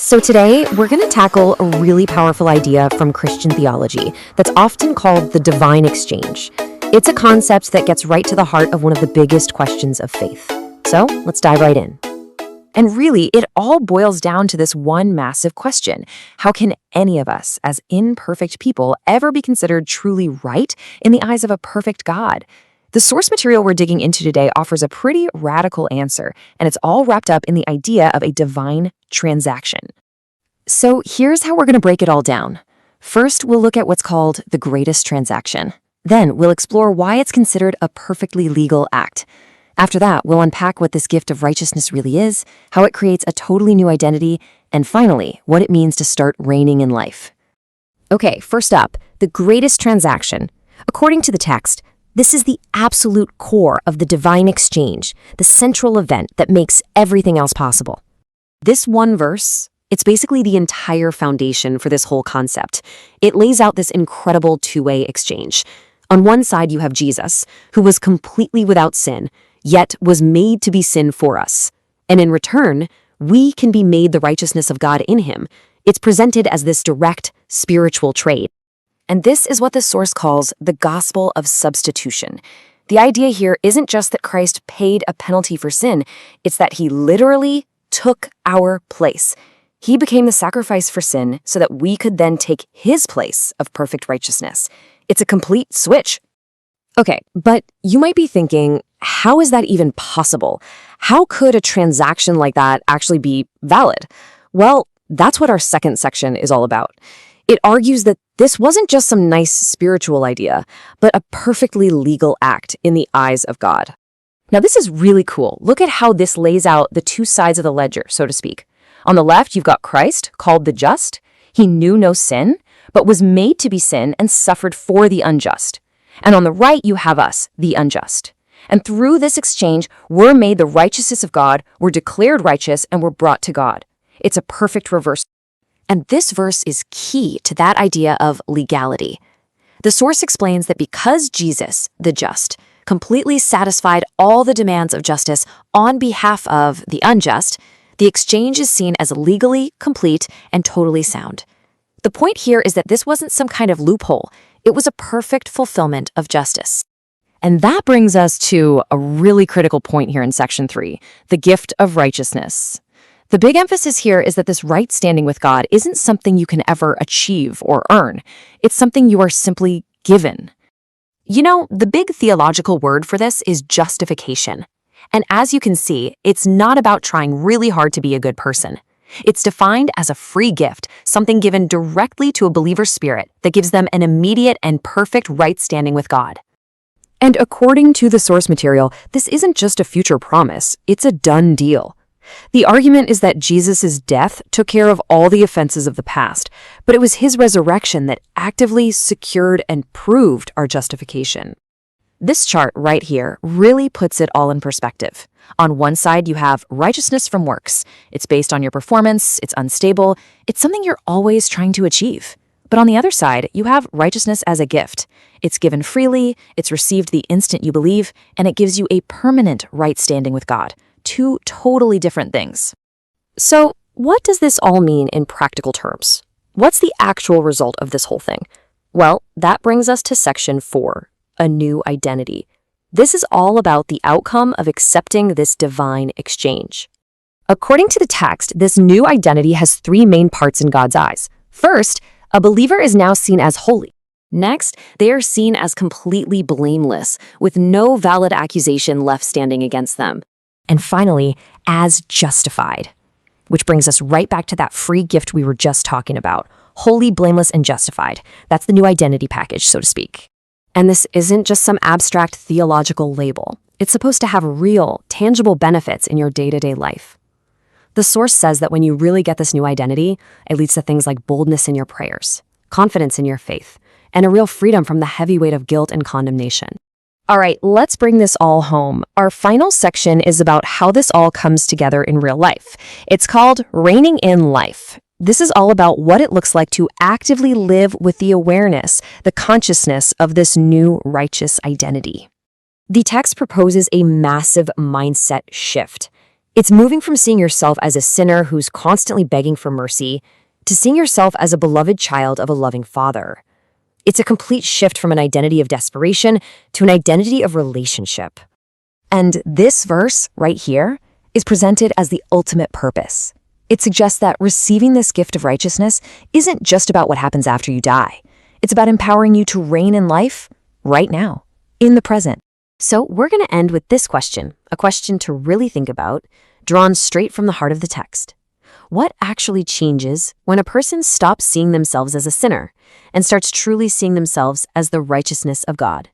So today, we're going to tackle a really powerful idea from Christian theology that's often called the divine exchange. It's a concept that gets right to the heart of one of the biggest questions of faith. So let's dive right in. And really, it all boils down to this one massive question. How can any of us, as imperfect people, ever be considered truly right in the eyes of a perfect God? The source material we're digging into today offers a pretty radical answer, and it's all wrapped up in the idea of a divine transaction. So here's how we're going to break it all down. First, we'll look at what's called the greatest transaction. Then we'll explore why it's considered a perfectly legal act. After that, we'll unpack what this gift of righteousness really is, how it creates a totally new identity, and finally, what it means to start reigning in life. Okay, first up, the greatest transaction. According to the text, this is the absolute core of the divine exchange, the central event that makes everything else possible. This one verse, it's basically the entire foundation for this whole concept. It lays out this incredible two-way exchange. On one side, you have Jesus, who was completely without sin, yet was made to be sin for us. And in return, we can be made the righteousness of God in him. It's presented as this direct spiritual trade. And this is what the source calls the gospel of substitution. The idea here isn't just that Christ paid a penalty for sin, it's that he literally took our place. He became the sacrifice for sin so that we could then take his place of perfect righteousness. It's a complete switch. Okay, but you might be thinking, how is that even possible? How could a transaction like that actually be valid? Well, that's what our second section is all about. It argues that this wasn't just some nice spiritual idea, but a perfectly legal act in the eyes of God. Now, this is really cool. Look at how this lays out the two sides of the ledger, so to speak. On the left, you've got Christ, called the just. He knew no sin, but was made to be sin and suffered for the unjust. And on the right, you have us, the unjust. And through this exchange, we're made the righteousness of God, we're declared righteous, and we're brought to God. It's a perfect reversal. And this verse is key to that idea of legality. The source explains that because Jesus, the just, completely satisfied all the demands of justice on behalf of the unjust, the exchange is seen as legally complete and totally sound. The point here is that this wasn't some kind of loophole. It was a perfect fulfillment of justice. And that brings us to a really critical point here in Section 3, the gift of righteousness. The big emphasis here is that this right standing with God isn't something you can ever achieve or earn. It's something you are simply given. You know, the big theological word for this is justification. And as you can see, it's not about trying really hard to be a good person. It's defined as a free gift, something given directly to a believer's spirit that gives them an immediate and perfect right standing with God. And according to the source material, this isn't just a future promise, it's a done deal. The argument is that Jesus' death took care of all the offenses of the past, but it was his resurrection that actively secured and proved our justification. This chart right here really puts it all in perspective. On one side, you have righteousness from works. It's based on your performance, it's unstable, it's something you're always trying to achieve. But on the other side, you have righteousness as a gift. It's given freely, it's received the instant you believe, and it gives you a permanent right standing with God. Two totally different things. So, what does this all mean in practical terms? What's the actual result of this whole thing? Well, that brings us to Section 4, a new identity. This is all about the outcome of accepting this divine exchange. According to the text, this new identity has three main parts in God's eyes. First, a believer is now seen as holy. Next, they are seen as completely blameless, with no valid accusation left standing against them. And finally, as justified. Which brings us right back to that free gift we were just talking about. Holy, blameless, and justified. That's the new identity package, so to speak. And this isn't just some abstract theological label. It's supposed to have real, tangible benefits in your day-to-day life. The source says that when you really get this new identity, it leads to things like boldness in your prayers, confidence in your faith, and a real freedom from the heavy weight of guilt and condemnation. All right, let's bring this all home. Our final section is about how this all comes together in real life. It's called Reigning in Life. This is all about what it looks like to actively live with the awareness, the consciousness of this new righteous identity. The text proposes a massive mindset shift. It's moving from seeing yourself as a sinner who's constantly begging for mercy to seeing yourself as a beloved child of a loving Father. It's a complete shift from an identity of desperation to an identity of relationship. And this verse right here is presented as the ultimate purpose. It suggests that receiving this gift of righteousness isn't just about what happens after you die. It's about empowering you to reign in life right now, in the present. So we're going to end with this question, a question to really think about, drawn straight from the heart of the text. What actually changes when a person stops seeing themselves as a sinner and starts truly seeing themselves as the righteousness of God?